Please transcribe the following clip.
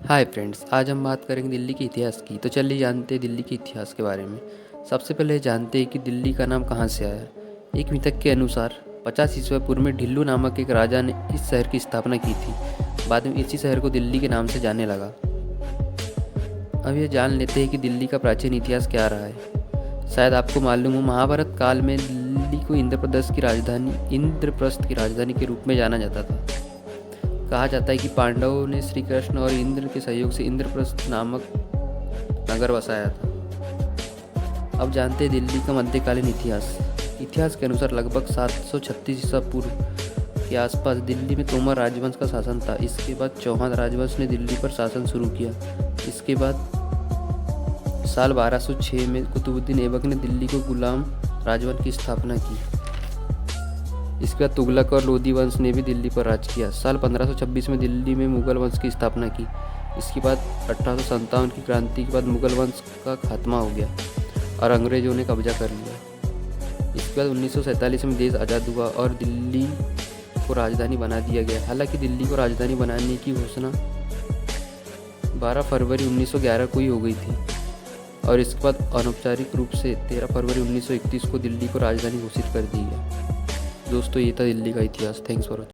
Hi friends, आज हम बात करेंगे दिल्ली के इतिहास की। तो चलिए जानते हैं दिल्ली के इतिहास के बारे में। सबसे पहले जानते हैं कि दिल्ली का नाम कहाँ से आया। एक मिथक के अनुसार 50 ईस्वी पूर्व में ढिल्लू नामक एक राजा ने इस शहर की स्थापना की थी। बाद में इसी शहर को दिल्ली के नाम से जाने लगा। अब ये जान लेते हैं कि दिल्ली का प्राचीन इतिहास क्या रहा है। शायद आपको मालूम हो, महाभारत काल में दिल्ली को इंद्रप्रस्थ की राजधानी के रूप में जाना जाता था। कहा जाता है कि पांडवों ने श्री कृष्ण और इंद्र के सहयोग से इंद्रप्रस्थ नामक नगर बसाया था। अब जानते हैं दिल्ली का मध्यकालीन इतिहास के अनुसार लगभग 736 ईसा पूर्व के आसपास दिल्ली में तोमर राजवंश का शासन था। इसके बाद चौहान राजवंश ने दिल्ली पर शासन शुरू किया। इसके बाद साल 1206 में कुतुबुद्दीन ऐबक ने दिल्ली को गुलाम राजवंश की स्थापना की। इसके बाद तुगलक और लोधी वंश ने भी दिल्ली पर राज किया। साल 1526 में दिल्ली में मुगल वंश की स्थापना की। इसके बाद 1857 की क्रांति के बाद मुगल वंश का खात्मा हो गया और अंग्रेजों ने कब्जा कर लिया। इसके बाद 1947 में देश आज़ाद हुआ और दिल्ली को राजधानी बना दिया गया। हालांकि दिल्ली को राजधानी बनाने की घोषणा 12 फरवरी 1911 को ही हो गई थी और इसके बाद अनौपचारिक रूप से 13 फरवरी 1931 को दिल्ली को राजधानी घोषित कर दी गई। दोस्तों, ये था दिल्ली का इतिहास। Thanks for watching.